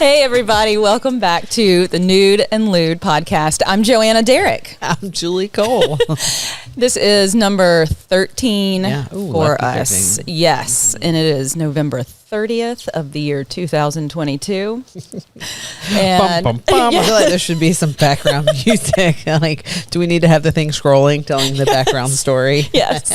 Hey, everybody. Welcome back to the Nude and Lude podcast. I'm Joanna Derrick. I'm Julie Cole. This is number 13 Ooh, for us. 13. Yes, and it is November 30th of the year 2022. And Bum, bum, bum. I feel like there should be some background music. Like, do we need to have the thing scrolling, telling the background story? Yes.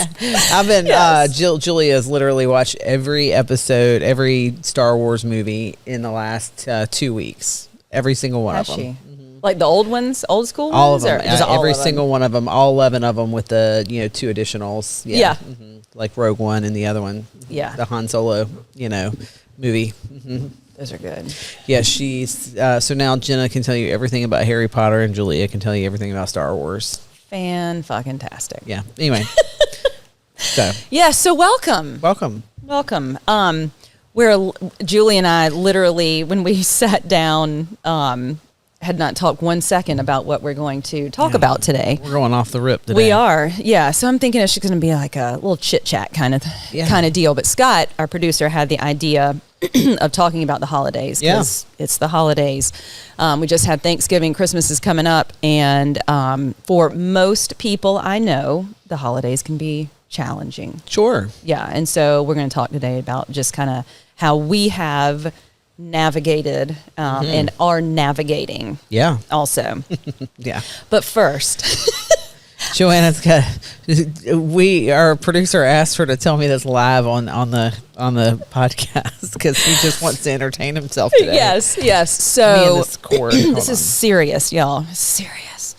I've been, Julia has literally watched every episode, every Star Wars movie in the last 2 weeks. Every single one of them. Mm-hmm. Like the old ones, old school All ones? of them. Or just all every of them? single one of them. All 11 of them with the, 2 additionals. Yeah. Mm-hmm. Like Rogue One and the other one. Yeah. The Han Solo, movie. Mm-hmm. Those are good. Yeah, she's so now Jenna can tell you everything about Harry Potter and Julia can tell you everything about Star Wars. Fan-fucking-tastic. Yeah. Anyway. So welcome. Where Julie and I literally, when we sat down, had not talked 1 second about what we're going to talk about today. We're going off the rip today. We are, yeah. So I'm thinking it's just going to be like a little chit chat kind of deal. But Scott, our producer, had the idea of talking about the holidays because it's the holidays. We just had Thanksgiving, Christmas is coming up, and for most people I know, the holidays can be challenging. Sure. Yeah, and so we're going to talk today about just kind of how we have navigated and are navigating. Yeah. Also. Yeah. But first, Joanna's got. Our producer asked her to tell me this live on the podcast because he just wants to entertain himself today. Yes. So this cord. this is serious, y'all. Serious.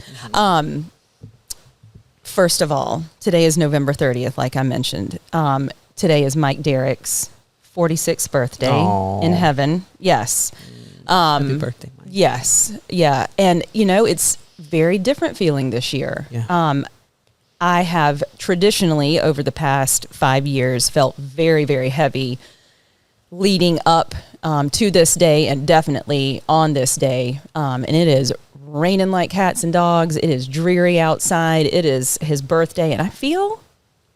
First of all, today is November 30th, like I mentioned. Today is Mike Derrick's 46th birthday in heaven. Yes. Happy birthday, Mike. Yes. Yeah. And, it's very different feeling this year. Yeah. I have traditionally, over the past 5 years, felt very, very heavy leading up to this day and definitely on this day. And it is raining like cats and dogs. It is dreary outside. It is his birthday, and I feel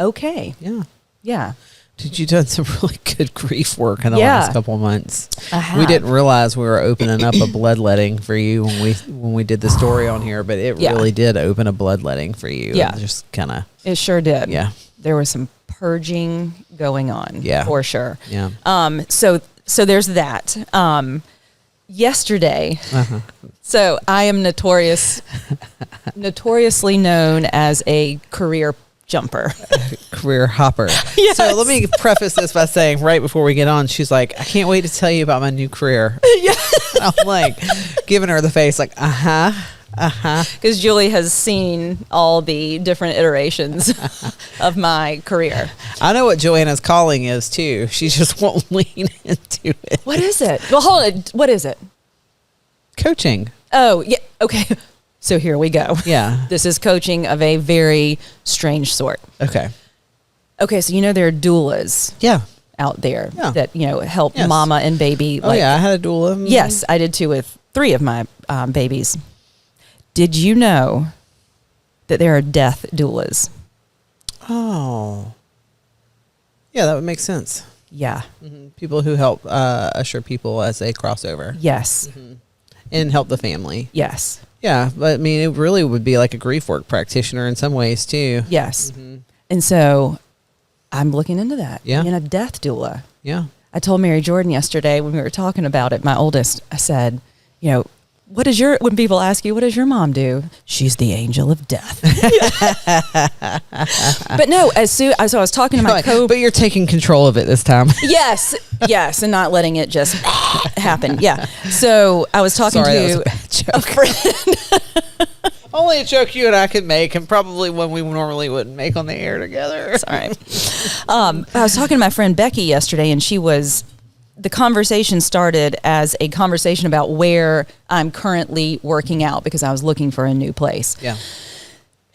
okay. Yeah. Yeah. Did you done some really good grief work in the last couple of months? I have. We didn't realize we were opening up a bloodletting for you when we did the story on here, but it really did open a bloodletting for you. Yeah. Just kind of. It sure did. Yeah. There was some purging going on. Yeah. For sure. Yeah. So there's that. Yesterday, so I am notoriously known as a career jumper. Career hopper. Yes. So let me preface this by saying right before we get on, she's like, I can't wait to tell you about my new career. Yeah. I'm like giving her the face like, Because Julie has seen all the different iterations of my career. I know what Joanna's calling is too. She just won't lean into it. What is it? Well, hold on. What is it? Coaching. Oh, yeah. Okay. So here we go. Yeah. This is coaching of a very strange sort. Okay. Okay, so there are doulas out there that, help mama and baby. I had a doula. Mm-hmm. Yes, I did too with 3 of my babies. Did you know that there are death doulas? Oh. Yeah, that would make sense. Yeah. Mm-hmm. People who help usher people as they cross over. Yes. Mm-hmm. And help the family. Yes. Yeah, but I mean, it really would be like a grief work practitioner in some ways too. Yes. Mm-hmm. And so I'm looking into that. Yeah. Being a death doula. Yeah. I told Mary Jordan yesterday when we were talking about it, my oldest, I said, when people ask you, what does your mom do? She's the angel of death. But no, so I was talking to my But you're taking control of it this time. Yes, and not letting it just happen. Yeah. So I was talking to a friend. Only a joke you and I could make, and probably one we normally wouldn't make on the air together. It's all right. I was talking to my friend Becky yesterday, and the conversation started as a conversation about where I'm currently working out because I was looking for a new place. Yeah.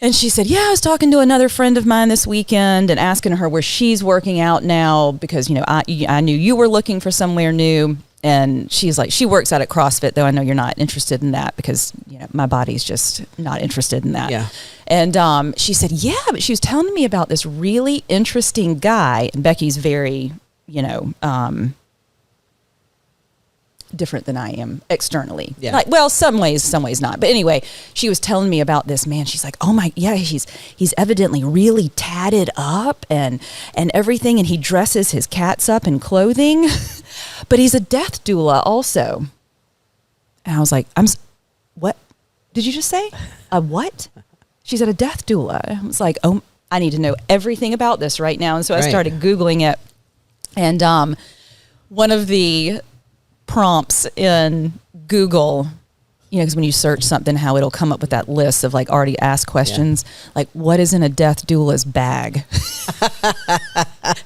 And she said, I was talking to another friend of mine this weekend and asking her where she's working out now because, I knew you were looking for somewhere new. And she's like, she works out at CrossFit, though I know you're not interested in that because, my body's just not interested in that. Yeah. And she said, but she was telling me about this really interesting guy. And Becky's very, different than I am externally. Yeah. Like, well, some ways not. But anyway, she was telling me about this man. She's like, oh my, yeah, he's evidently really tatted up and everything. And he dresses his cats up in clothing, but he's a death doula also. And I was like, what did you just say? A what? She said a death doula. I was like, oh, I need to know everything about this right now. And so I started Googling it. And one of the prompts in Google, because when you search something, how it'll come up with that list of like already asked questions, like what is in a death doula's bag?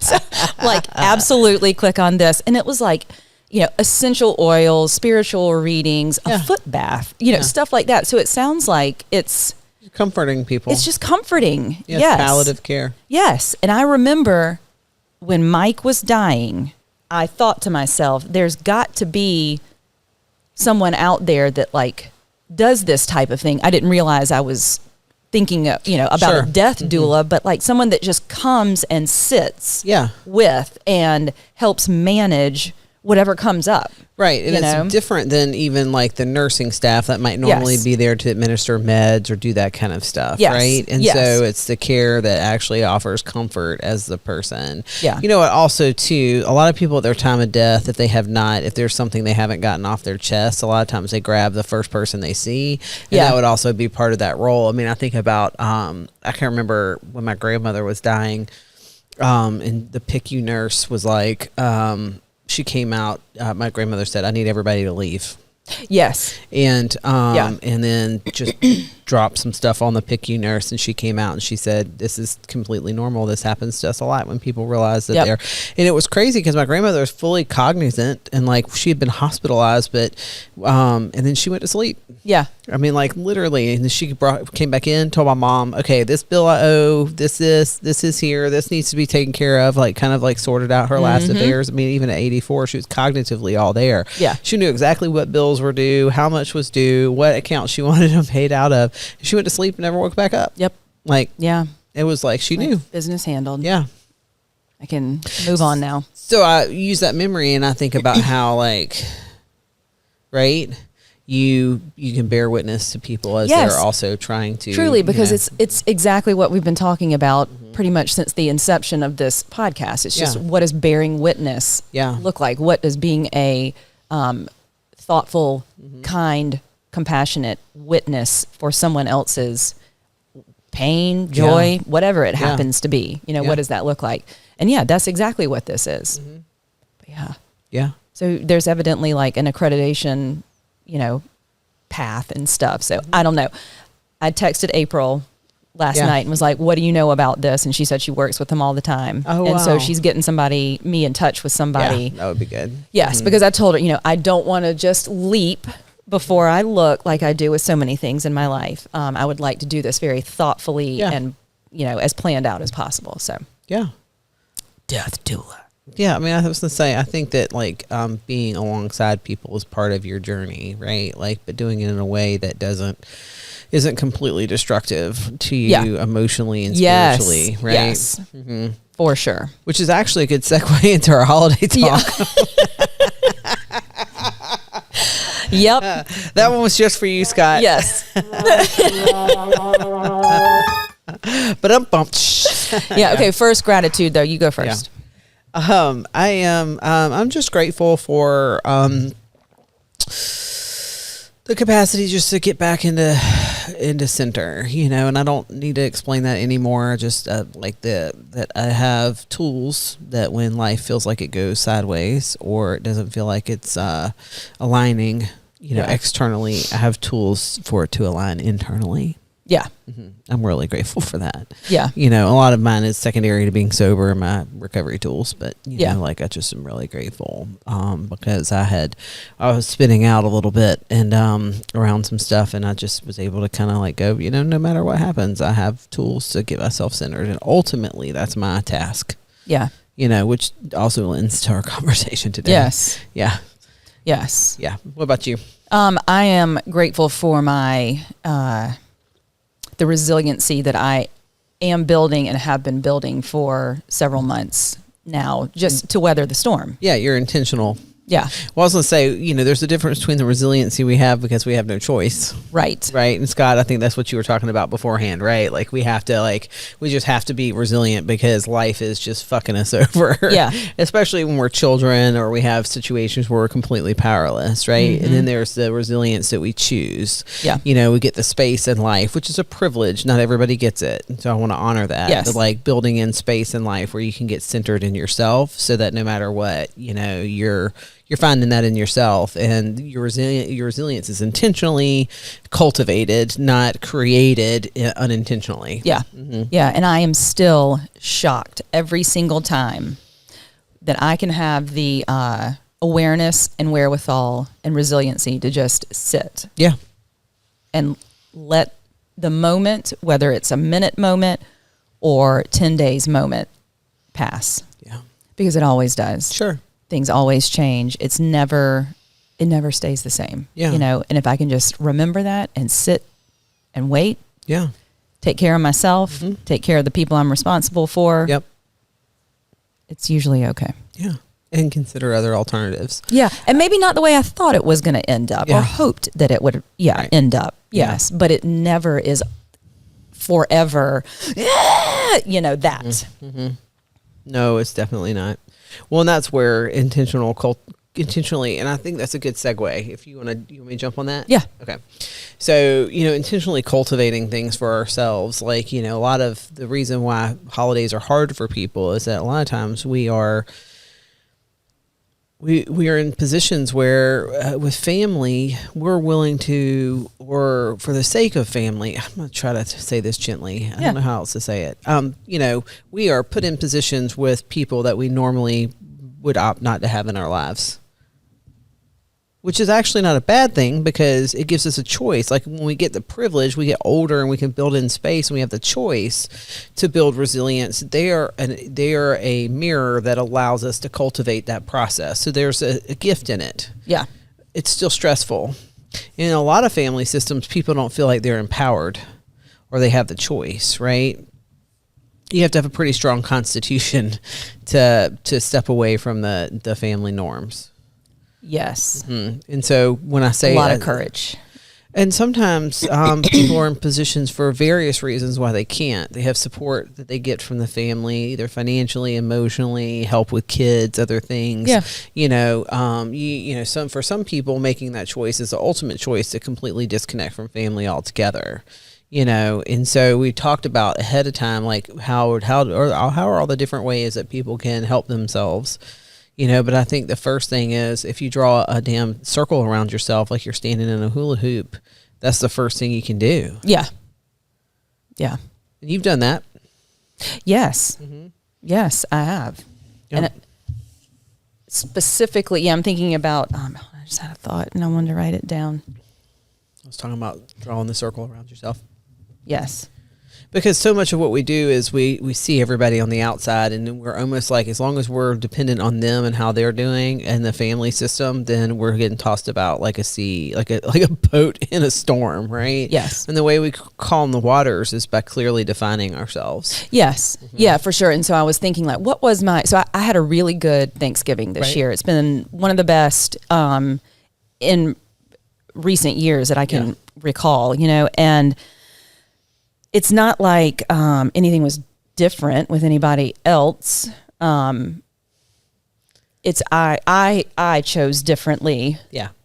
So like absolutely click on this. And it was like, essential oils, spiritual readings, a foot bath, stuff like that. So it sounds like it's comforting people. It's just comforting. Yes. Yes. Palliative care. Yes. And I remember when Mike was dying, I thought to myself, there's got to be someone out there that like does this type of thing. I didn't realize I was thinking, about a death doula, but like someone that just comes and sits with and helps manage whatever comes up. Right. And it's different than even like the nursing staff that might normally be there to administer meds or do that kind of stuff. Yes. Right. And so it's the care that actually offers comfort as the person. Yeah. You know what? Also, too, a lot of people at their time of death, if there's something they haven't gotten off their chest, a lot of times they grab the first person they see. And that would also be part of that role. I mean, I think about, I can remember when my grandmother was dying, and the PICU nurse was like, she came out, my grandmother said, I need everybody to leave. Yes. And and then just dropped some stuff on the PICU nurse, and she came out and she said, this is completely normal. This happens to us a lot when people realize that they're, and it was crazy because my grandmother was fully cognizant and like she had been hospitalized, but and then she went to sleep. Yeah. I mean, like literally, and then she came back in, told my mom, okay, this bill I owe, this is here, this needs to be taken care of, like kind of like sorted out her last affairs. I mean, even at 84, she was cognitively all there. Yeah. She knew exactly what bills were due, how much was due, what account she wanted them paid out of. She went to sleep and never woke back up. Yep. Like, it was like she knew. Business handled. Yeah. I can move on now. So I use that memory and I think about how like, right? You can bear witness to people as they're also trying to truly, because it's exactly what we've been talking about pretty much since the inception of this podcast. It's just what does bearing witness look like? What does being a thoughtful, kind, compassionate witness for someone else's pain, joy, whatever it happens to be? What does that look like? And that's exactly what this is. Yeah. So there's evidently like an accreditation path and stuff. So I don't know. I texted April last night and was like, what do you know about this? And she said she works with them all the time. Oh, and so she's getting me in touch with somebody. Yeah, that would be good. Yes, because I told her, I don't want to just leap before I look like I do with so many things in my life. I would like to do this very thoughtfully and, as planned out as possible. So death doula. Yeah, I mean, I was going to say, I think that like being alongside people is part of your journey, right? Like, but doing it in a way that isn't completely destructive to you emotionally and spiritually, right? Yes, for sure. Which is actually a good segue into our holiday talk. Yep. That one was just for you, Scott. Yes. But I'm bumped. Okay. First gratitude though. You go first. I'm just grateful for the capacity just to get back into center, and I don't need to explain that anymore. Just that I have tools that when life feels like it goes sideways or it doesn't feel like it's aligning, externally, I have tools for it to align internally. Yeah. I'm really grateful for that. Yeah. A lot of mine is secondary to being sober and my recovery tools, but you know, I just am really grateful because I was spinning out a little bit and around some stuff, and I just was able to kind of like go, no matter what happens, I have tools to get myself centered, and ultimately that's my task. Yeah. Which also lends to our conversation today. Yes. Yeah. Yes. Yeah. What about you? I am grateful for my the resiliency that I am building and have been building for several months now, just to weather the storm. Yeah, you're intentional. Yeah. Well, I was going to say, there's a difference between the resiliency we have because we have no choice. Right. Right. And Scott, I think that's what you were talking about beforehand, right? Like we just have to be resilient because life is just fucking us over. Yeah. Especially when we're children or we have situations where we're completely powerless, right? And then there's the resilience that we choose. Yeah. We get the space in life, which is a privilege. Not everybody gets it. So I want to honor that. Yes. But like building in space in life where you can get centered in yourself so that no matter what, you're finding that in yourself, and your resilience is intentionally cultivated, not created unintentionally. Yeah. Yeah. And I am still shocked every single time that I can have the awareness and wherewithal and resiliency to just sit. Yeah. And let the moment, whether it's a minute moment or 10 days moment, pass. Yeah. Because it always does. Sure. Things always change. It never stays the same. Yeah. And if I can just remember that and sit and wait. Yeah. Take care of myself, take care of the people I'm responsible for. Yep. It's usually okay. Yeah. And consider other alternatives. Yeah. And maybe not the way I thought it was going to end up or hoped that it would end up. Yes. Yeah. But it never is forever, that. No, it's definitely not. Well, and that's where intentionally, and I think that's a good segue. If you want me to jump on that? Yeah. Okay. So, intentionally cultivating things for ourselves, like, a lot of the reason why holidays are hard for people is that a lot of times we are in positions where with family, we're willing to, or for the sake of family, I'm going to try to say this gently. I don't know how else to say it. We are put in positions with people that we normally would opt not to have in our lives, which is actually not a bad thing because it gives us a choice. Like when we get the privilege, we get older and we can build in space and we have the choice to build resilience. They are a mirror that allows us to cultivate that process. So there's a gift in it. Yeah. It's still stressful. In a lot of family systems, people don't feel like they're empowered or they have the choice, right? You have to have a pretty strong constitution to step away from the family norms. Yes. And so when I say a lot of courage, and sometimes people are in positions for various reasons why they can't. They have support that they get from the family, either financially, emotionally, help with kids, other things. Yeah. For some people, making that choice is the ultimate choice to completely disconnect from family altogether. And so we talked about ahead of time, like how are all the different ways that people can help themselves. But I think the first thing is if you draw a damn circle around yourself, like you're standing in a hula hoop, that's the first thing you can do. Yeah. Yeah. And you've done that. Yes. Yes, I have. Yep. And specifically, I'm thinking about, I just had a thought and I wanted to write it down. I was talking about drawing the circle around yourself. Yes. Because so much of what we do is we see everybody on the outside and we're almost like, as long as we're dependent on them and how they're doing and the family system, then we're getting tossed about like a sea, like a boat in a storm, right? Yes. And the way we calm the waters is by clearly defining ourselves. Yes. Yeah, for sure. And so I was thinking like, what was I had a really good Thanksgiving this year. It's been one of the best in recent years that I can recall, and it's not like anything was different with anybody else. It's I chose differently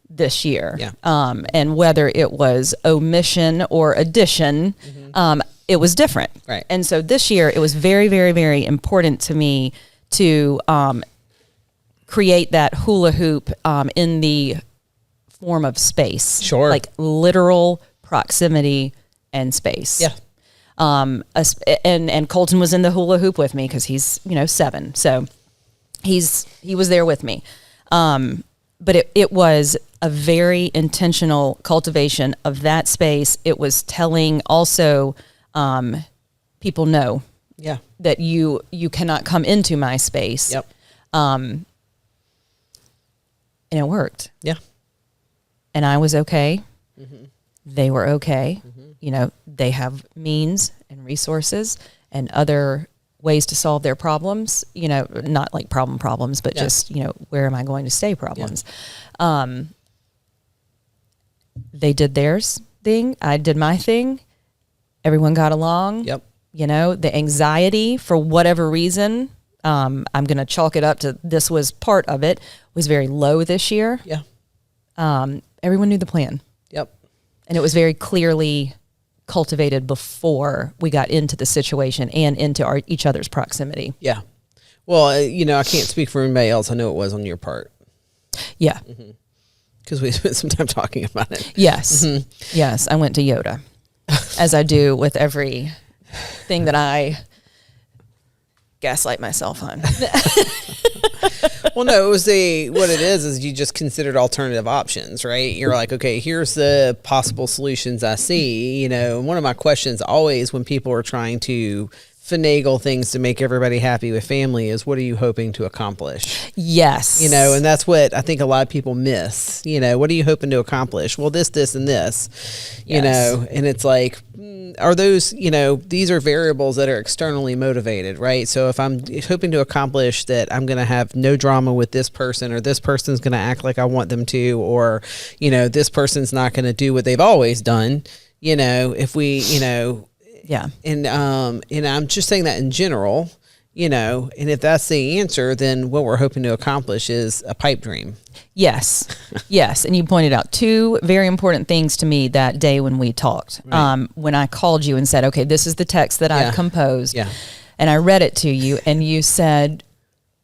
this year. Yeah. And whether it was omission or addition, it was different. Right. And so this year it was very, very, very important to me to create that hula hoop in the form of space. Sure. Like literal proximity and space. Yeah. And Colton was in the hula hoop with me because he's 7, so he was there with me. But it was a very intentional cultivation of that space. It was telling also people no, that you cannot come into my space. Yep. And it worked. Yeah. And I was okay. They were okay. They have means and resources and other ways to solve their problems, not like problems, but just, where am I going to stay problems? Yeah. They did theirs thing. I did my thing. Everyone got along. Yep. The anxiety, for whatever reason, I'm going to chalk it up to this was part of it, was very low this year. Yeah. Everyone knew the plan. Yep. And it was very clearly cultivated before we got into the situation and into each other's proximity. Yeah. Well, I can't speak for anybody else. I know it was on your part. Yeah. Because we spent some time talking about it. Yes. Mm-hmm. Yes. I went to Yoda, as I do with every thing that I gaslight myself on. Well, no, what it is you just considered alternative options, right? You're like, okay, here's the possible solutions I see. And one of my questions always when people are trying to finagle things to make everybody happy with family is, what are you hoping to accomplish? Yes. And that's what I think a lot of people miss. What are you hoping to accomplish? Well, this, and this, and it's like, are those, these are variables that are externally motivated, right? So if I'm hoping to accomplish that I'm going to have no drama with this person, or this person's going to act like I want them to, or, this person's not going to do what they've always done, if we, yeah. And I'm just saying that in general, and if that's the answer, then what we're hoping to accomplish is a pipe dream. Yes. Yes. And you pointed out two very important things to me that day when we talked. Right. When I called you and said, okay, this is the text that I've composed. Yeah. And I read it to you and you said,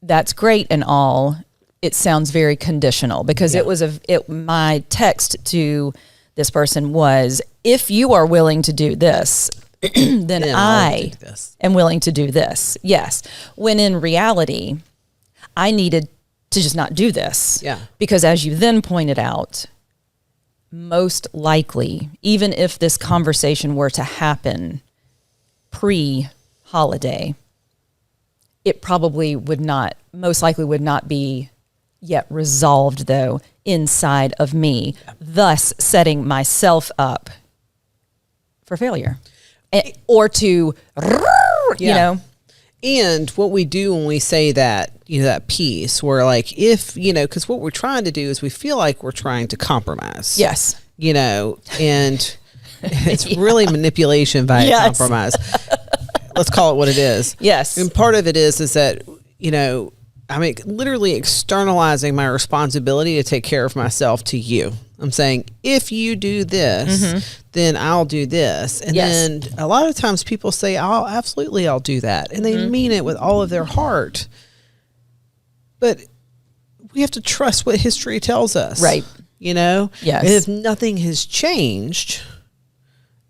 that's great and all. It sounds very conditional, because it was my text to this person was, if you are willing to do this, then I am willing to do this. Yes. When in reality, I needed to just not do this. Yeah. Because as you then pointed out, most likely, even if this conversation were to happen pre-holiday, it probably most likely would not be yet resolved, though, inside of me, thus setting myself up for failure. Or to, And what we do when we say that, that piece, we're like, if, because what we're trying to do is we feel like we're trying to compromise. Yes. And it's really manipulation via compromise. Let's call it what it is. Yes. And part of it is that, I'm literally externalizing my responsibility to take care of myself to you. I'm saying, if you do this, then I'll do this. And then a lot of times people say, I'll do that. And they mean it with all of their heart. But we have to trust what history tells us. Right. Yes. And if nothing has changed,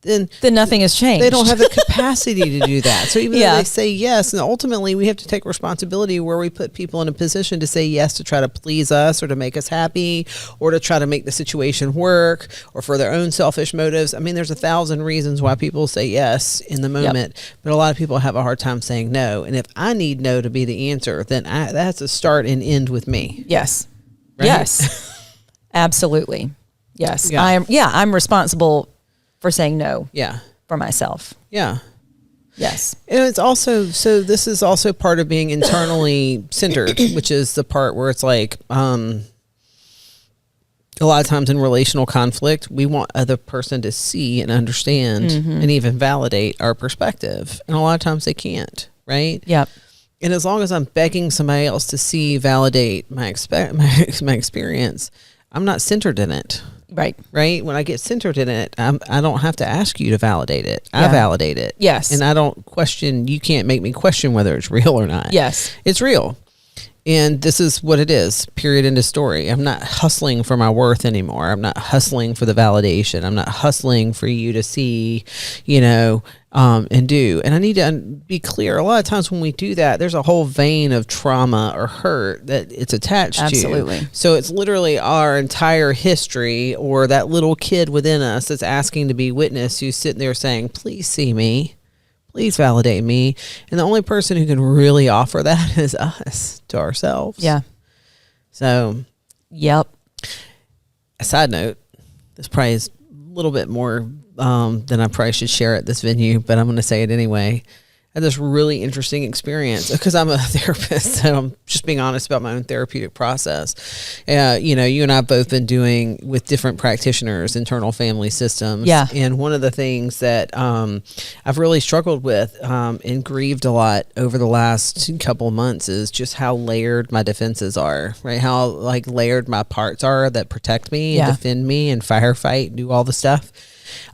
then nothing has changed. They don't have the capacity to do that. So even though they say yes, and ultimately we have to take responsibility where we put people in a position to say yes to try to please us or to make us happy or to try to make the situation work or for their own selfish motives. There's 1,000 reasons why people say yes in the moment, but a lot of people have a hard time saying no. And if I need no to be the answer, then that has to start and end with me. Yes. Right? Yes. Absolutely. Yes. Yeah. I'm responsible for saying no. Yeah. For myself. Yeah. Yes. And it's also, this is also part of being internally centered, which is the part where it's like, a lot of times in relational conflict, we want other person to see and understand and even validate our perspective. And a lot of times they can't, right? Yep. And as long as I'm begging somebody else to see, validate my experience, I'm not centered in it. Right. Right. When I get centered in it, I don't have to ask you to validate it. I validate it. Yes. And I don't question, you can't make me question whether it's real or not. Yes. It's real. And this is what it is, period, end of story. I'm not hustling for my worth anymore. I'm not hustling for the validation. I'm not hustling for you to see, and do. And I need to be clear. A lot of times when we do that, there's a whole vein of trauma or hurt that it's attached to. Absolutely. So it's literally our entire history or that little kid within us that's asking to be witnessed who's sitting there saying, please see me. Please validate me. And the only person who can really offer that is us to ourselves. Yeah. So. Yep. A side note, this probably is a little bit more than I probably should share at this venue, but I'm going to say it anyway. had this really interesting experience because I'm a therapist and I'm just being honest about my own therapeutic process. You know, you and I have both been doing with different practitioners, internal family systems. Yeah. And one of the things that I've really struggled with and grieved a lot over the last couple of months is just how layered my defenses are, right? How like layered my parts are that protect me and defend me and firefight, do all the stuff.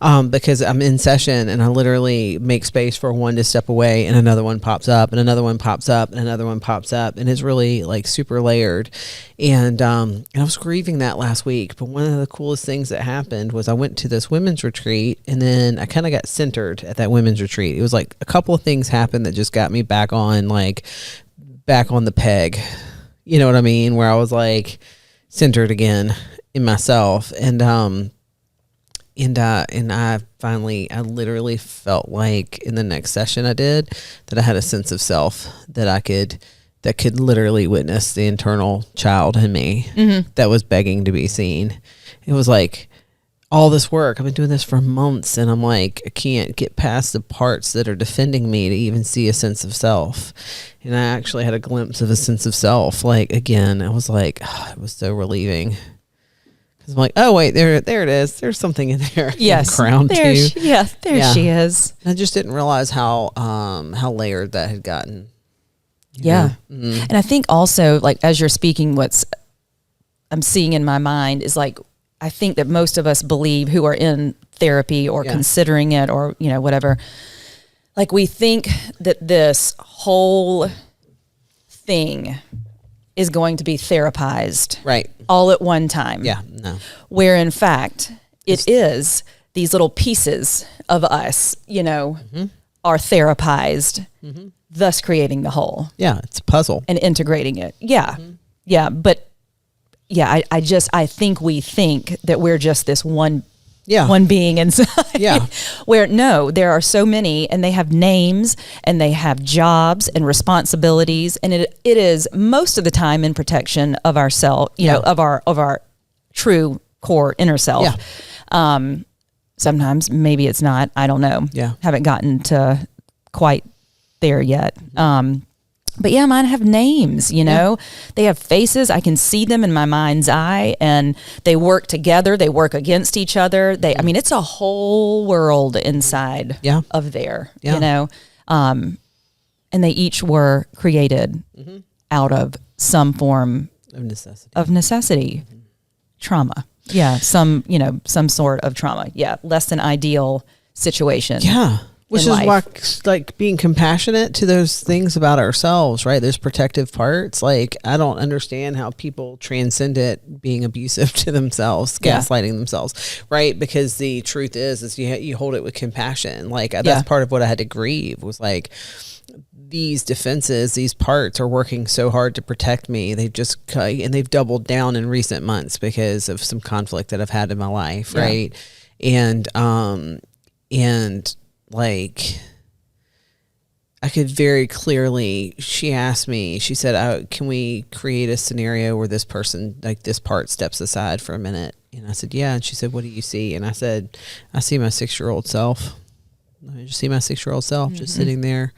Because I'm in session and I literally make space for one to step away and another one pops up and another one pops up and another one pops up, and it's really like super layered. And I was grieving that last week, but one of the coolest things that happened was I went to this women's retreat and then I kind of got centered at that women's retreat. It was like a couple of things happened that just got me back on the peg. You know what I mean? Where I was like centered again in myself. And I literally felt like in the next session I did that I had a sense of self that could literally witness the internal child in me that was begging to be seen. It was like all this work. I've been doing this for months and I'm like, I can't get past the parts that are defending me to even see a sense of self. And I actually had a glimpse of a sense of self. Like, again, I was like, it was so relieving. I'm like, oh wait, there it is. There's something in there. Yes, crown there too. She is. I just didn't realize how layered that had gotten. Yeah, and I think also, like as you're speaking, what's I'm seeing in my mind is like I think that most of us believe who are in therapy or considering it or whatever, like we think that this whole thing is going to be therapized all at one time. Yeah, no. Where in fact, it is these little pieces of us, are therapized, thus creating the whole. Yeah, it's a puzzle. And integrating it. Yeah. Yeah, but I think we think that we're just this one being inside. Yeah. Where no, there are so many and they have names and they have jobs and responsibilities, and it is most of the time in protection of ourself, of our true core inner self. Yeah. Sometimes maybe it's not, I don't know. Yeah. Haven't gotten to quite there yet. But yeah, mine have names, they have faces. I can see them in my mind's eye, and they work together. They work against each other. It's a whole world inside of there, and they each were created out of some form of necessity, trauma. Yeah. Some sort of trauma. Yeah. Less than ideal situation. Yeah. Which is why, like, being compassionate to those things about ourselves, right? Those protective parts. Like, I don't understand how people transcend it being abusive to themselves, gaslighting themselves, right? Because the truth is you hold it with compassion. Like, that's part of what I had to grieve was like, these defenses, these parts are working so hard to protect me. They've doubled down in recent months because of some conflict that I've had in my life, right? And like, I could very clearly, she asked me, she said, can we create a scenario where this person, like this part steps aside for a minute? And I said, yeah. And she said, what do you see? And I said, I see my 6-year-old self. I just see my 6-year-old self just sitting there.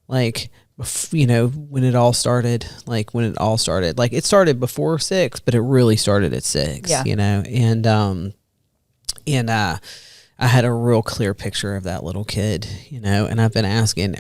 Like, when it all started, like it started before 6, but it really started at 6, and I had a real clear picture of that little kid, and I've been asking,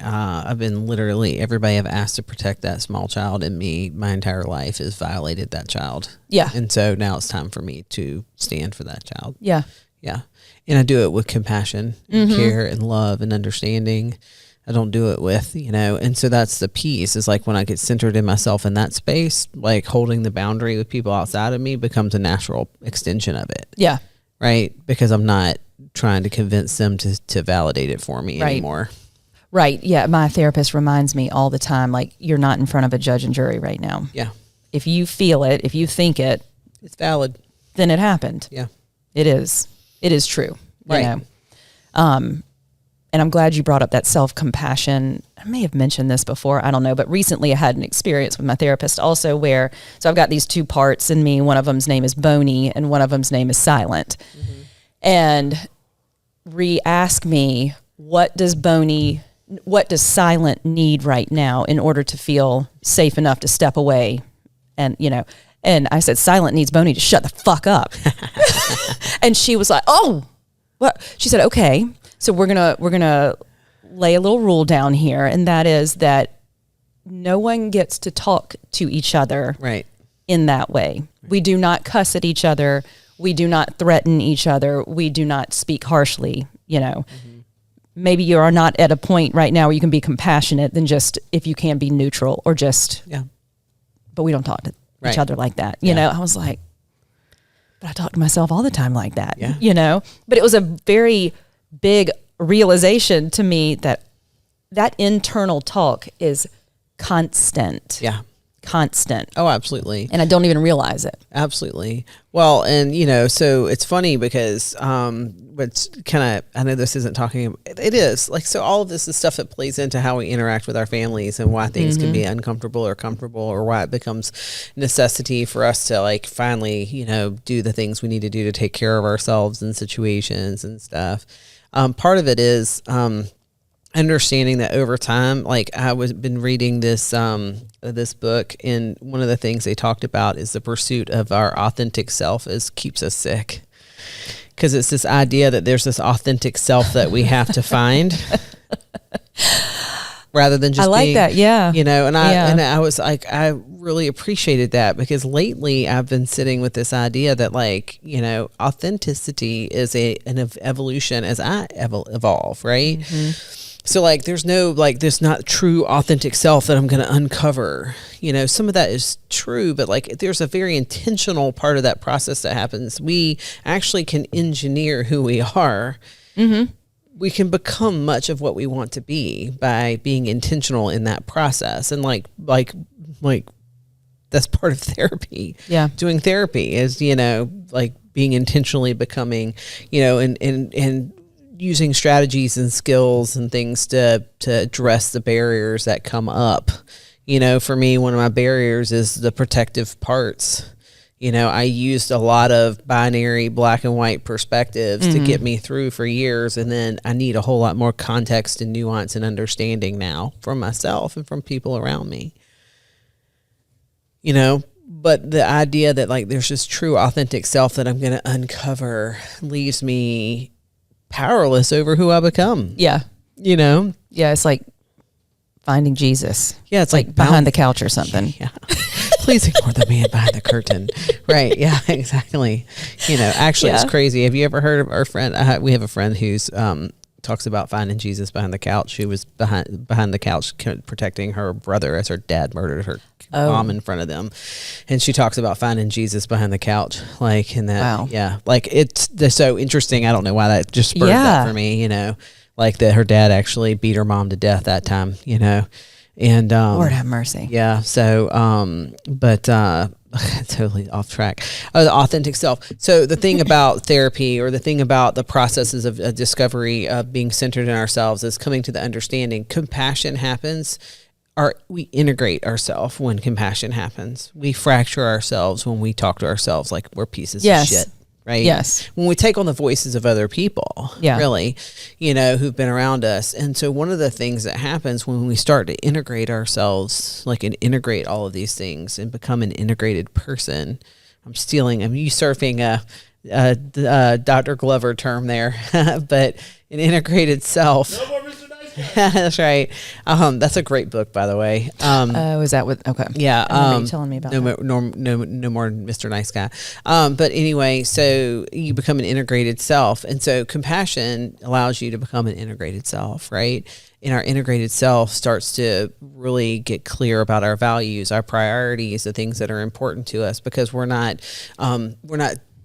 literally everybody I've asked to protect that small child in me my entire life has violated that child. Yeah. And so now it's time for me to stand for that child. Yeah. Yeah. And I do it with compassion and care and love and understanding. I don't do it with, and so that's the piece is like when I get centered in myself in that space, like holding the boundary with people outside of me becomes a natural extension of it. Yeah. Right. Because I'm not trying to convince them to validate it for me anymore. Right. Yeah. My therapist reminds me all the time, like, you're not in front of a judge and jury right now. Yeah. If you feel it, if you think it, it's valid. Then it happened. Yeah. It is. It is true. Right. And I'm glad you brought up that self-compassion. I may have mentioned this before, I don't know, but recently I had an experience with my therapist also where, so I've got these two parts in me. One of them's name is Boney and one of them's name is Silent. And re-ask me, what does Boney what does silent need right now in order to feel safe enough to step away? And, and I said, silent needs Boney to shut the fuck up. And she was like, oh, what? She said, okay, so we're going to lay a little rule down here. And that is that no one gets to talk to each other right in that way. We do not cuss at each other. We do not threaten each other. We do not speak harshly, Maybe you are not at a point right now where you can be compassionate than just if you can be neutral or just, but we don't talk to each other like that. I was like, but I talk to myself all the time like that, but it was a very big realization to me that internal talk is constant. Yeah. Constant. Oh, absolutely. And I don't even realize it. Absolutely. Well, and so it's funny because, but I know this isn't talking, it is like, so all of this is stuff that plays into how we interact with our families and why things can be uncomfortable or comfortable, or why it becomes necessity for us to like finally, do the things we need to do to take care of ourselves in situations and stuff. Part of it is, understanding that over time, like been reading this this book, and one of the things they talked about is the pursuit of our authentic self keeps us sick, because it's this idea that there's this authentic self that we have to find rather than just I like being, that, yeah. And I was like, I really appreciated that, because lately I've been sitting with this idea that like, authenticity is an evolution as I evolve, right? Mm-hmm. So like, there's no, like, there's not true authentic self that I'm going to uncover. Some of that is true, but like, there's a very intentional part of that process that happens. We actually can engineer who we are. Mm-hmm. We can become much of what we want to be by being intentional in that process. And like that's part of therapy. Yeah. Doing therapy is, like being intentionally becoming, and using strategies and skills and things to address the barriers that come up. For me, one of my barriers is the protective parts. I used a lot of binary black and white perspectives to get me through for years. And then I need a whole lot more context and nuance and understanding now from myself and from people around me. But the idea that like there's this true authentic self that I'm going to uncover leaves me powerless over who I become. Yeah. Yeah, it's like finding Jesus. Yeah, it's like behind the couch or something. Yeah. Please ignore the man behind the curtain. Right. Yeah, exactly. Actually, It's crazy. Have you ever heard of our friend? We have a friend who's talks about finding Jesus behind the couch. She was behind the couch protecting her brother as her dad murdered her mom in front of them. And she talks about finding Jesus behind the couch. Like in that, wow. Yeah. Like it's so interesting. I don't know why that just spurred that for me, like that her dad actually beat her mom to death that time, and Lord have mercy. Yeah. So, but totally off track. The authentic self. So the thing about therapy, or the thing about the processes of discovery of being centered in ourselves, is coming to the understanding compassion happens. We integrate ourselves when compassion happens. We fracture ourselves when we talk to ourselves like we're pieces of shit. Right? Yes. When we take on the voices of other people, really, who've been around us. And so one of the things that happens when we start to integrate ourselves, like and integrate all of these things and become an integrated person, I'm usurping a Dr. Glover term there, but an integrated self. No more Mr. Nice Guy. That's right. That's a great book, by the way. Was that with, okay. Yeah. I remember you telling me about that. No more Mr. Nice Guy. But anyway, so you become an integrated self. And so compassion allows you to become an integrated self, right? And our integrated self starts to really get clear about our values, our priorities, the things that are important to us, because we're not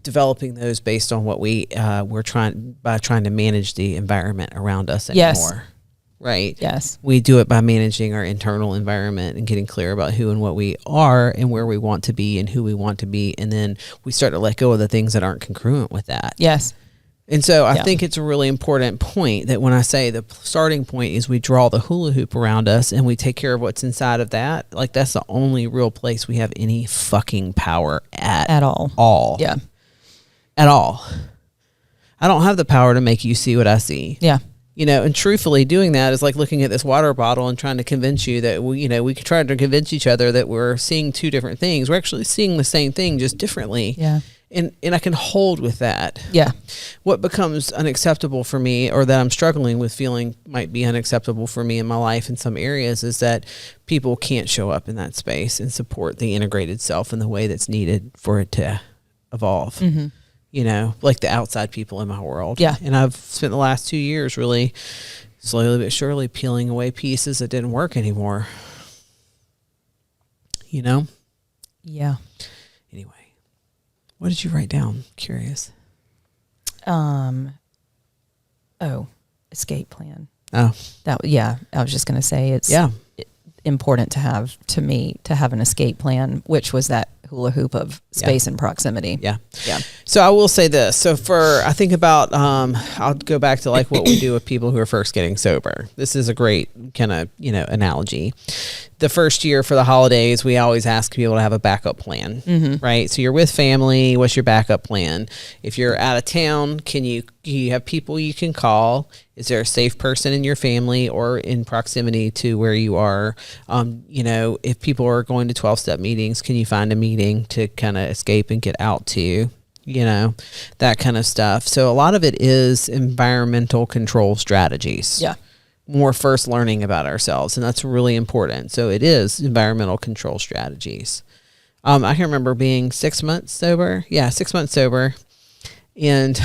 developing those based on what we're trying to manage the environment around us anymore. Yes. Right. Yes. We do it by managing our internal environment and getting clear about who and what we are and where we want to be and who we want to be. And then we start to let go of the things that aren't congruent with that. Yes. And so I think it's a really important point that when I say the starting point is we draw the hula hoop around us and we take care of what's inside of that, like that's the only real place we have any fucking power at all. Yeah. At all. I don't have the power to make you see what I see. Yeah. And truthfully doing that is like looking at this water bottle and trying to convince you that we could try to convince each other that we're seeing two different things. We're actually seeing the same thing, just differently. Yeah. And I can hold with that. Yeah. What becomes unacceptable for me, or that I'm struggling with feeling might be unacceptable for me in my life in some areas, is that people can't show up in that space and support the integrated self in the way that's needed for it to evolve. Mm-hmm. Like the outside people in my world. Yeah. And I've spent the last 2 years really slowly but surely peeling away pieces that didn't work anymore. Yeah. Anyway, what did you write down? Curious. Escape plan. Oh. I was just going to say it's important to have an escape plan, which was that hula hoop of space and proximity. Yeah. Yeah. So I will say this. So I think about, I'll go back to like what we do with people who are first getting sober. This is a great kind of, analogy. The first year for the holidays, we always ask people to have a backup plan, right? So you're with family. What's your backup plan? If you're out of town, you have people you can call? Is there a safe person in your family or in proximity to where you are? If people are going to 12-step meetings, can you find a meeting to kind of escape and get out to? That kind of stuff. So a lot of it is environmental control strategies. Yeah. More first learning about ourselves, and that's really important. So it is environmental control strategies. I can remember being 6 months sober. Yeah, 6 months sober. And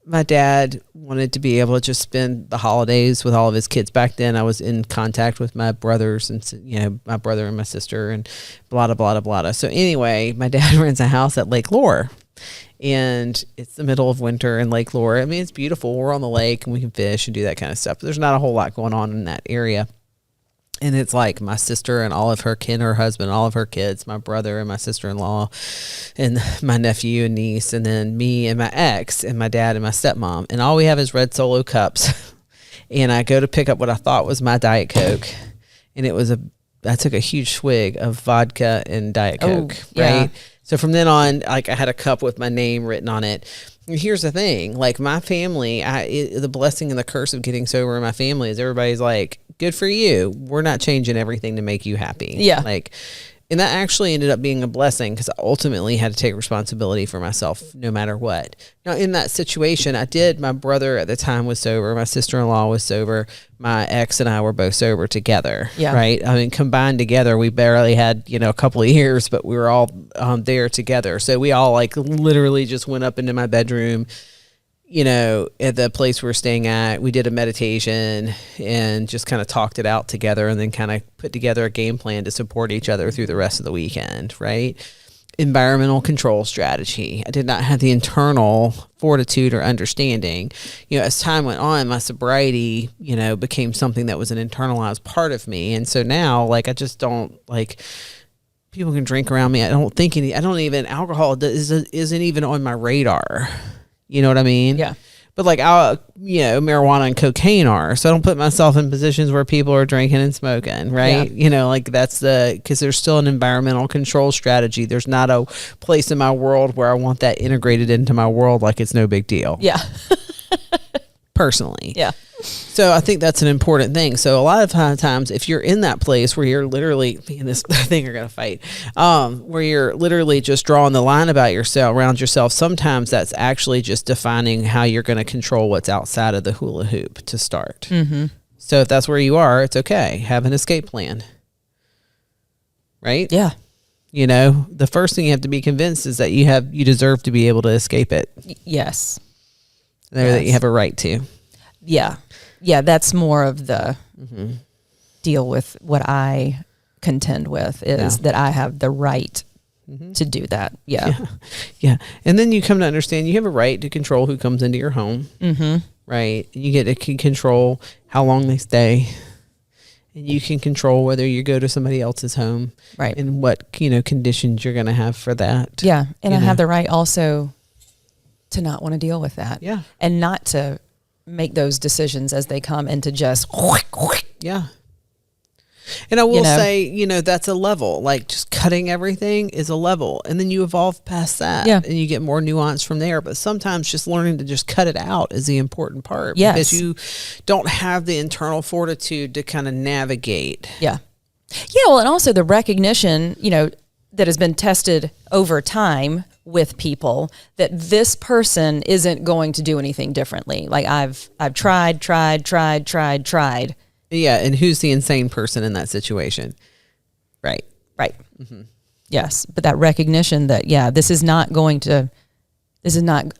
my dad wanted to be able to just spend the holidays with all of his kids. Back then I was in contact with my brothers and, my brother and my sister and blah, blah, blah, blah, blah. So anyway, my dad rents a house at Lake Lure. And it's the middle of winter in Lake Lure. I mean, it's beautiful. We're on the lake and we can fish and do that kind of stuff. But there's not a whole lot going on in that area. And it's like my sister and all of her husband, all of her kids, my brother and my sister-in-law and my nephew and niece, and then me and my ex and my dad and my stepmom. And all we have is red Solo cups. And I go to pick up what I thought was my Diet Coke. And I took a huge swig of vodka and Diet Coke, right? So from then on, like I had a cup with my name written on it. And here's the thing, like my family, the blessing and the curse of getting sober in my family is everybody's like, good for you. We're not changing everything to make you happy. Yeah. And that actually ended up being a blessing because I ultimately had to take responsibility for myself no matter what. Now, in that situation, my brother at the time was sober. My sister-in-law was sober. My ex and I were both sober together. Yeah. Right? I mean, combined together, we barely had, a couple of years, but we were all there together. So we all literally just went up into my bedroom, at the place we were staying at. We did a meditation and just kind of talked it out together and then kind of put together a game plan to support each other through the rest of the weekend, right? Environmental control strategy. I did not have the internal fortitude or understanding. As time went on, my sobriety, became something that was an internalized part of me. And so now, I just don't, people can drink around me. Alcohol isn't even on my radar. You know what I mean? Yeah. But marijuana and cocaine are. So I don't put myself in positions where people are drinking and smoking, right? Yeah. That's because there's still an environmental control strategy. There's not a place in my world where I want that integrated into my world like it's no big deal. Yeah. Personally. Yeah. So I think that's an important thing. So a lot of times if you're in that place where you're literally, me and this thing are going to fight, where you're literally just drawing the line around yourself, sometimes that's actually just defining how you're going to control what's outside of the hula hoop to start. Mm-hmm. So if that's where you are, it's okay. Have an escape plan. Right? Yeah. The first thing you have to be convinced is that you deserve to be able to escape it. Yes. That you have a right to. Yeah. Yeah, that's more of the deal with what I contend with is that I have the right to do that. Yeah. Yeah. And then you come to understand you have a right to control who comes into your home. Mm-hmm. Right. You get to control how long they stay. And you can control whether you go to somebody else's home. Right. And what, conditions you're going to have for that. Yeah. And I have the right also to not want to deal with that. Yeah. And not to make those decisions as they come and to just. Yeah. And I will you know? say, that's a level. Like just cutting everything is a level. And then you evolve past that Yeah. and you get more nuance from there. But sometimes just learning to just cut it out is the important part. Yes. Because you don't have the internal fortitude to kind of navigate. Yeah. Yeah. Well, and also the recognition, that has been tested over time with people that this person isn't going to do anything differently. Like I've tried. Yeah. And who's the insane person in that situation? Right. Right. Mm-hmm. Yes. But that recognition that, I'm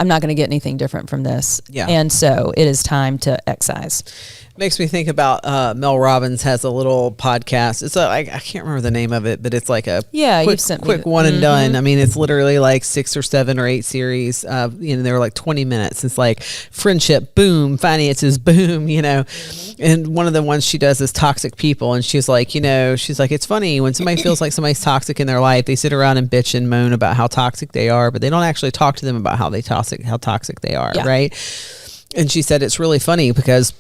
not going to get anything different from this. Yeah. And so it is time to excise. Makes me think about Mel Robbins has a little podcast. It's I can't remember the name of it, but it's like a quick one and done. I mean, it's literally like 6 or 7 or 8 series. They're like 20 minutes. It's like friendship, boom, finances, boom. And one of the ones she does is toxic people, and she's like, it's funny when somebody feels like somebody's toxic in their life, they sit around and bitch and moan about how toxic they are, but they don't actually talk to them about how toxic they are, right? And she said it's really funny because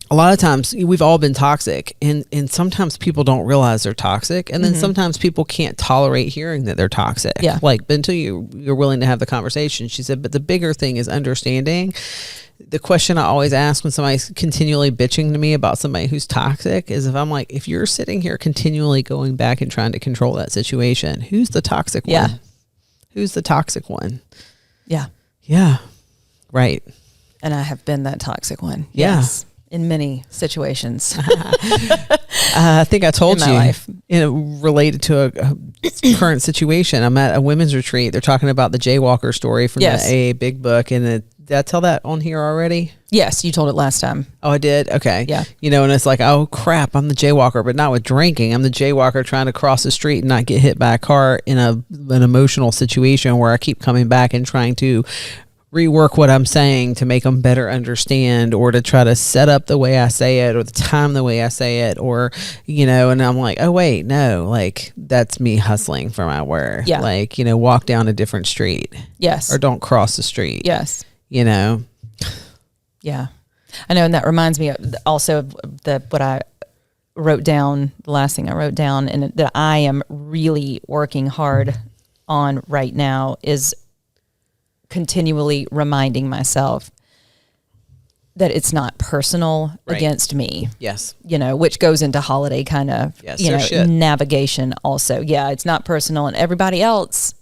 a lot of times we've all been toxic and sometimes people don't realize they're toxic. And then sometimes people can't tolerate hearing that they're toxic. Yeah. Like until you're willing to have the conversation. She said, but the bigger thing is understanding. The question I always ask when somebody's continually bitching to me about somebody who's toxic is if you're sitting here continually going back and trying to control that situation, who's the toxic one? Yeah. Who's the toxic one? Yeah. Yeah. Right. And I have been that toxic one. Yeah. Yes. In many situations. I think I told in my you, life. Related to a current situation. I'm at a women's retreat. They're talking about the Jaywalker story from the AA Big Book. And did I tell that on here already? Yes, you told it last time. Oh, I did? Okay. Yeah. And it's like, oh, crap, I'm the Jaywalker, but not with drinking. I'm the Jaywalker trying to cross the street and not get hit by a car in an emotional situation where I keep coming back and trying to rework what I'm saying to make them better understand, or to try to set up the way I say it or the time the way I say it, or, and I'm like, oh, wait, no, like that's me hustling for my word. Yeah. Like, walk down a different street. Yes. Or don't cross the street. Yes. Yeah. I know. And that reminds me also of what I wrote down, the last thing I wrote down, and that I am really working hard on right now is continually reminding myself that it's not personal against me. Yes. Which goes into holiday kind of, navigation also. Yeah, it's not personal, and everybody else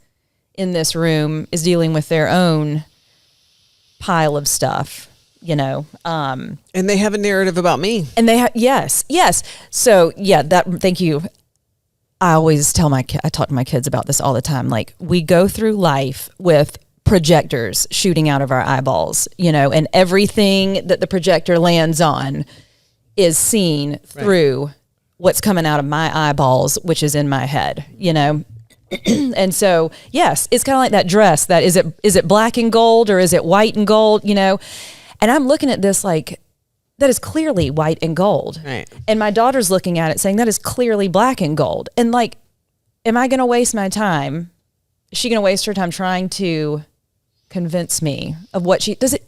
in this room is dealing with their own pile of stuff, and they have a narrative about me. And they have, yes. So thank you. I always I talk to my kids about this all the time. Like, we go through life with projectors shooting out of our eyeballs, and everything that the projector lands on is seen through what's coming out of my eyeballs, which is in my head, And so, yes, it's kind of like that dress. That is it black and gold, or is it white and gold, And I'm looking at this like, that is clearly white and gold. Right. And my daughter's looking at it saying that is clearly black and gold. And like, am I going to waste my time? Is she going to waste her time trying to convince me of what it doesn't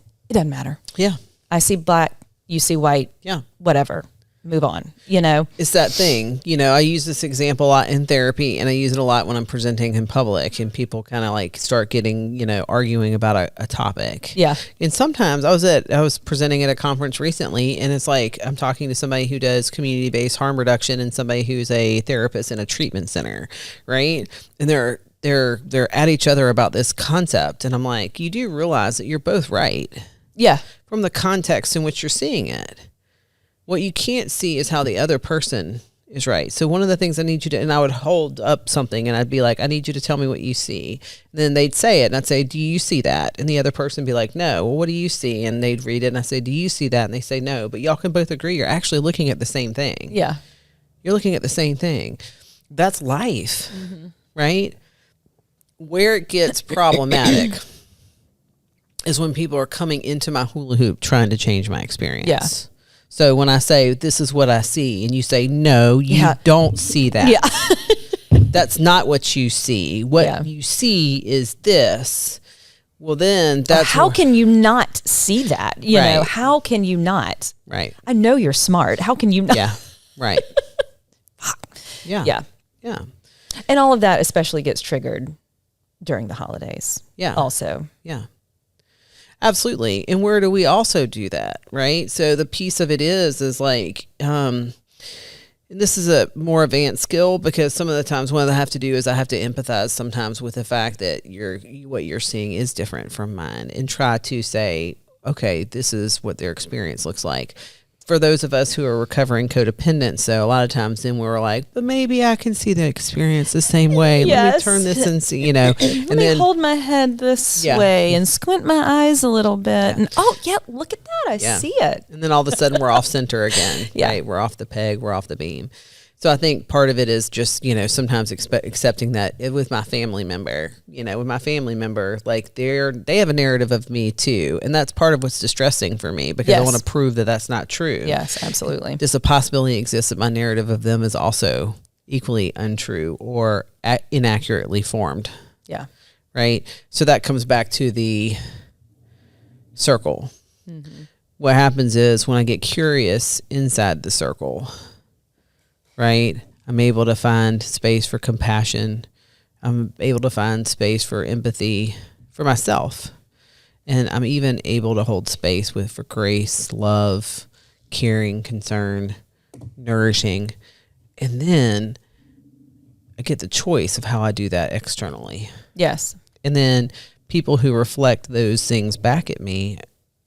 matter. Yeah. I see black, you see white. Yeah. Whatever. Move on. It's that thing, I use this example a lot in therapy, and I use it a lot when I'm presenting in public and people kind of like start getting, arguing about a topic. Yeah. And sometimes I was presenting at a conference recently, and it's like, I'm talking to somebody who does community-based harm reduction and somebody who's a therapist in a treatment center. Right. And they're at each other about this concept. And I'm like, you do realize that you're both right. Yeah. From the context in which you're seeing it. What you can't see is how the other person is right. So one of the things I need you to, and I would hold up something and I'd be like, I need you to tell me what you see. And then they'd say it and I'd say, do you see that? And the other person would be like, no. Well, what do you see? And they'd read it and I say, do you see that? And they say no. But y'all can both agree you're actually looking at the same thing. Yeah. You're looking at the same thing. That's life, right? Where it gets problematic is when people are coming into my hula hoop trying to change my experience. Yeah. So when I say, this is what I see, and you say, no, you don't see that. Yeah. That's not what you see. What you see is this. Well, then that's... How can you not see that? You know, how can you not? Right. I know you're smart. How can you not? Yeah, right. Yeah. Yeah. Yeah. And all of that especially gets triggered during the holidays. Yeah. Also. Yeah. Absolutely. And where do we also do that? Right. So the piece of it is like, and this is a more advanced skill, because some of the times what I have to do is I have to empathize sometimes with the fact that what you're seeing is different from mine, and try to say, okay, this is what their experience looks like. For those of us who are recovering codependent, so a lot of times then we're like, but maybe I can see the experience the same way. Yes. Let me turn this and see, and Let me then hold my head this way and squint my eyes a little bit. And look at that. I see it. And then all of a sudden we're off center again. Yeah. Right? We're off the peg. We're off the beam. So I think part of it is just, sometimes accepting that with my family member, like they have a narrative of me too. And that's part of what's distressing for me, because I want to prove that that's not true. Yes, absolutely. Does a possibility exist that my narrative of them is also equally untrue or inaccurately formed? Yeah. Right. So that comes back to the circle. Mm-hmm. What happens is when I get curious inside the circle, right, I'm able to find space for compassion. I'm able to find space for empathy for myself. And I'm even able to hold space for grace, love, caring, concern, nourishing. And then I get the choice of how I do that externally. Yes. And then people who reflect those things back at me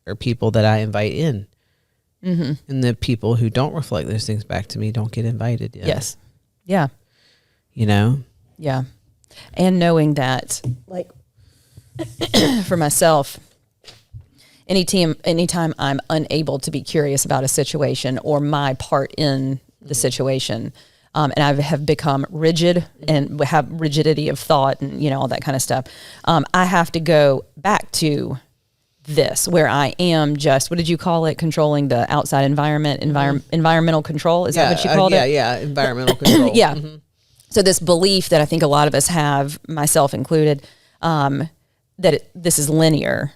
are people that I invite in. Mm-hmm. And the people who don't reflect those things back to me don't get invited yet. Yes. Yeah. Yeah. And knowing that, like, for myself, anytime I'm unable to be curious about a situation or my part in the situation, and I have become rigid and have rigidity of thought and, all that kind of stuff, I have to go back to this, where I am just, what did you call it? Controlling the outside environment, environmental control. Is that what you called it? Yeah. Environmental control. Yeah. Mm-hmm. So this belief that I think a lot of us have, myself included, that this is linear.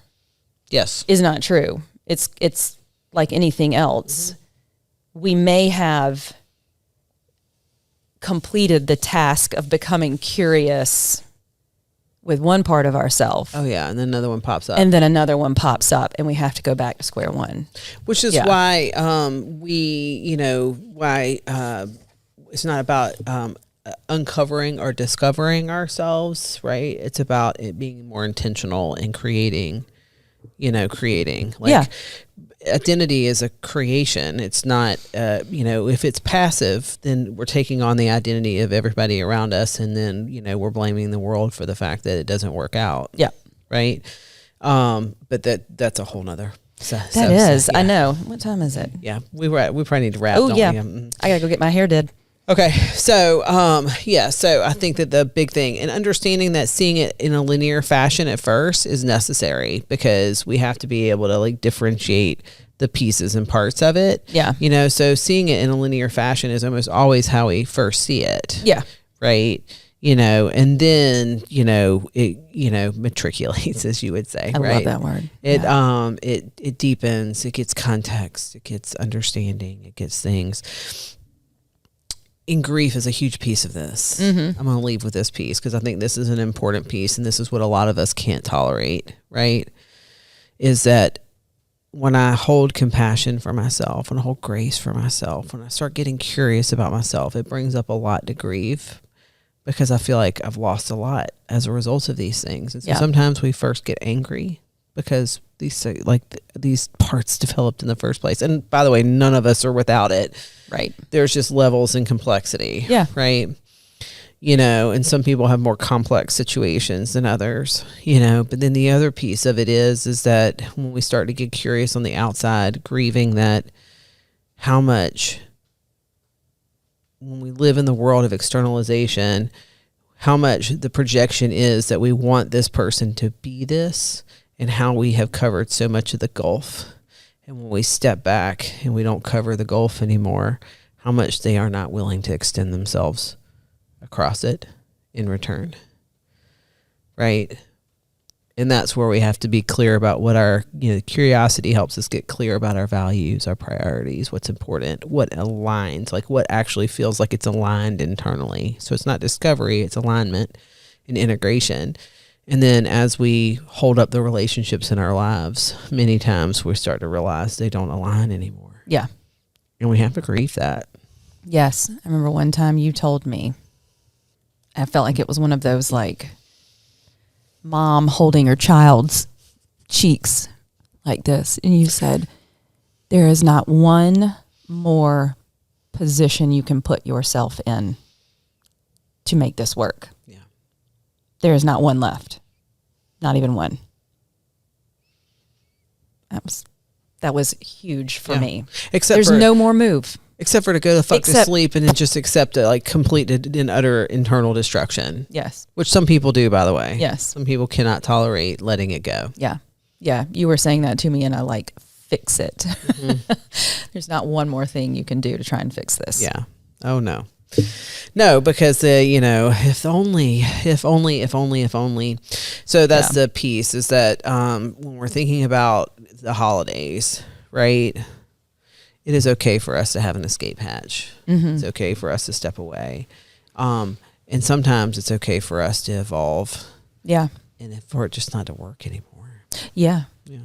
Yes. Is not true. It's like anything else. Mm-hmm. We may have completed the task of becoming curious with one part of ourselves. Oh yeah, and then another one pops up. And then another one pops up, and we have to go back to square one. Which is why it's not about uncovering or discovering ourselves, right? It's about it being more intentional and creating. Identity is a creation. It's not, if it's passive, then we're taking on the identity of everybody around us. And then, we're blaming the world for the fact that it doesn't work out. Yeah. Right. But that's a whole nother. I know. What time is it? Yeah. We probably need to wrap. Oh yeah. We? I gotta go get my hair did. Okay. So, so I think that the big thing, and understanding that seeing it in a linear fashion at first is necessary, because we have to be able to differentiate the pieces and parts of it. Yeah. So seeing it in a linear fashion is almost always how we first see it. Yeah. Right. And then, it matriculates, as you would say. I right? love that word. It deepens, it gets context, it gets understanding, it gets things. And grief is a huge piece of this. Mm-hmm. I'm going to leave with this piece, because I think this is an important piece, and this is what a lot of us can't tolerate, right? Is that when I hold compassion for myself, when I hold grace for myself, when I start getting curious about myself, it brings up a lot to grieve, because I feel like I've lost a lot as a result of these things. And so sometimes we first get angry because these parts developed in the first place. And by the way, none of us are without it. Right. There's just levels in complexity. Yeah. Right. And some people have more complex situations than others, but then the other piece of it is that when we start to get curious on the outside, grieving that how much, when we live in the world of externalization, how much the projection is that we want this person to be this, and how we have covered so much of the gulf. And when we step back and we don't cover the gulf anymore, how much they are not willing to extend themselves across it in return. Right. And that's where we have to be clear about what our, curiosity helps us get clear about our values, our priorities, what's important, what aligns, like what actually feels like it's aligned internally. So it's not discovery, it's alignment and integration. And then as we hold up the relationships in our lives, many times we start to realize they don't align anymore. Yeah. And we have to grieve that. Yes. I remember one time you told me, I felt like it was one of those like mom holding her child's cheeks like this. And you said, there is not one more position you can put yourself in to make this work. Yeah. There is not one left. Not even one. That was huge for me. There's no more move. Except for to go the fuck to sleep and then just accept it, like complete and utter internal destruction. Yes. Which some people do, by the way. Yes. Some people cannot tolerate letting it go. Yeah. Yeah. You were saying that to me and I like, fix it. Mm-hmm. There's not one more thing you can do to try and fix this. Yeah. Oh, no. No, because, if only. So that's the piece is that when we're thinking about the holidays, right? It is okay for us to have an escape hatch. Mm-hmm. It's okay for us to step away. And sometimes it's okay for us to evolve. Yeah. And for it just not to work anymore. Yeah. Yeah.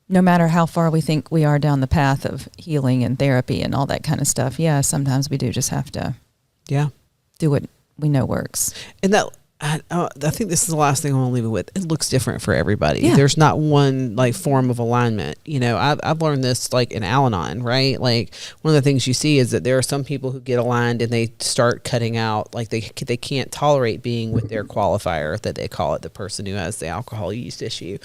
No matter how far we think we are down the path of healing and therapy and all that kind of stuff. Yeah. Sometimes we do just have to do what we know works. And that, I think this is the last thing I want to leave it with. It looks different for everybody. Yeah. There's not one like form of alignment. I've learned this like in Al-Anon, right? Like one of the things you see is that there are some people who get aligned and they start cutting out, like they can't tolerate being with their qualifier that they call it, the person who has the alcohol use issue.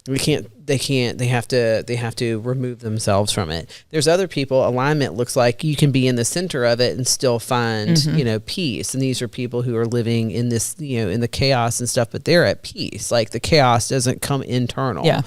They have to remove themselves from it. There's other people, alignment looks like you can be in the center of it and still find, peace. And these are people who are living in this, in the chaos and stuff, but they're at peace. Like the chaos doesn't come internal. Yeah.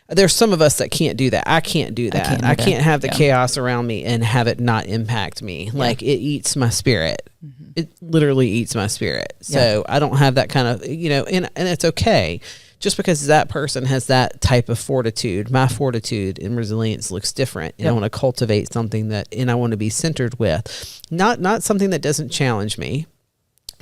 There's some of us that can't do that. I can't do that. I can't have the chaos around me and have it not impact me. Yeah. Like it eats my spirit. Mm-hmm. It literally eats my spirit. So I don't have that kind of, and it's okay. Just because that person has that type of fortitude, my fortitude and resilience looks different. And I want to cultivate something and I want to be centered with, not something that doesn't challenge me,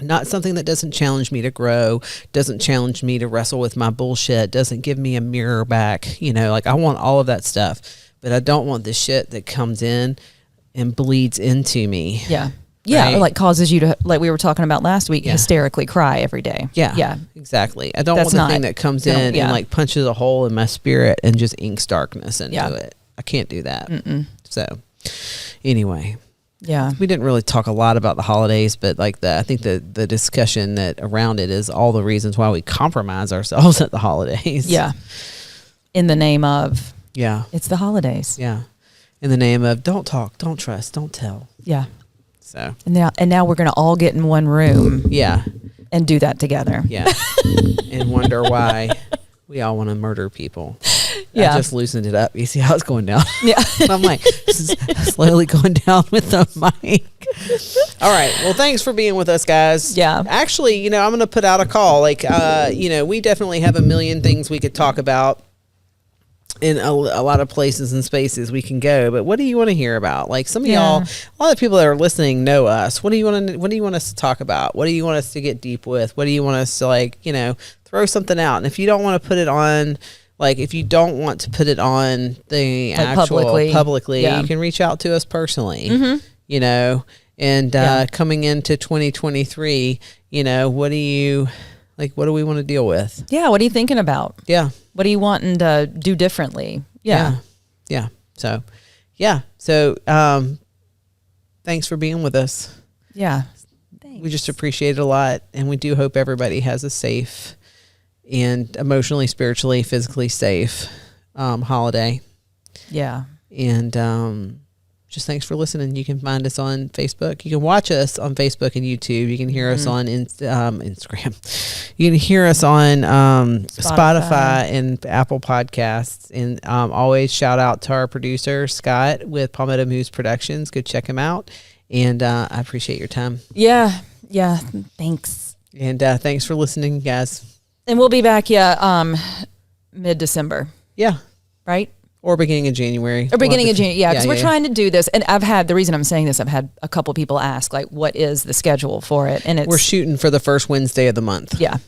not something that doesn't challenge me to grow, doesn't challenge me to wrestle with my bullshit, doesn't give me a mirror back. Like I want all of that stuff, but I don't want the shit that comes in and bleeds into me. Yeah. Yeah, right? Or like causes you to, like we were talking about last week, hysterically cry every day. Yeah, yeah, exactly. I don't want the thing that comes in and like punches a hole in my spirit and just inks darkness into it. I can't do that. Mm-mm. So anyway, we didn't really talk a lot about the holidays, but like I think the discussion that around it is all the reasons why we compromise ourselves at the holidays. Yeah, in the name of it's the holidays. Yeah, in the name of don't talk, don't trust, don't tell. Yeah. So and now we're going to all get in one room. Yeah. And do that together. Yeah. And wonder why we all want to murder people. Yeah. I just loosened it up. You see how it's going down? Yeah. I'm like, this is slowly going down with the mic. All right. Well, thanks for being with us, guys. Yeah. Actually, I'm going to put out a call. Like, we definitely have a million things we could talk about. In a lot of places and spaces we can go, but what do you want to hear about? Like some of y'all, a lot of people that are listening know us. What do you want us to talk about? What do you want us to get deep with? What do you want us to throw something out? And if you don't want to put it on, if you don't want to put it on the actual publicly, you can reach out to us personally, and coming into 2023, what do we want to deal with? Yeah. What are you thinking about? Yeah. What are you wanting to do differently? Yeah. So, thanks for being with us. Yeah. Thanks. We just appreciate it a lot. And we do hope everybody has a safe and emotionally, spiritually, physically safe holiday. Yeah. And just thanks for listening. You can find us on Facebook. You can watch us on Facebook and YouTube. You can hear us on Instagram. You can hear us on Spotify and Apple Podcasts. And always shout out to our producer, Scott, with Palmetto Moose Productions. Go check him out. And I appreciate your time. Yeah. Yeah. Thanks. And thanks for listening, guys. And we'll be back, mid-December, Yeah. right? Or beginning of January. Or beginning of January, because we're yeah. trying to do this. And the reason I'm saying this, I've had a couple people ask, like, what is the schedule for it? And we're shooting for the first Wednesday of the month. Yeah.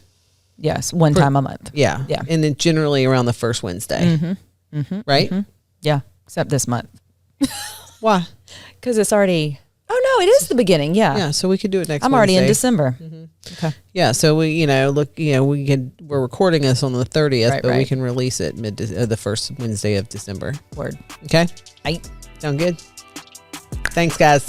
Yes, one time a month. Yeah. Yeah. And then generally around the first Wednesday. Right? Yeah, except this month. Why? Because it's already... Oh, no, it is the beginning, yeah. Yeah, so we could do it next I'm already in Wednesday. December. Okay. Yeah, so we're recording this on the 30th, Right, but we right. can release it the first Wednesday of December. Word. Okay? Right. Sound good? Thanks, guys.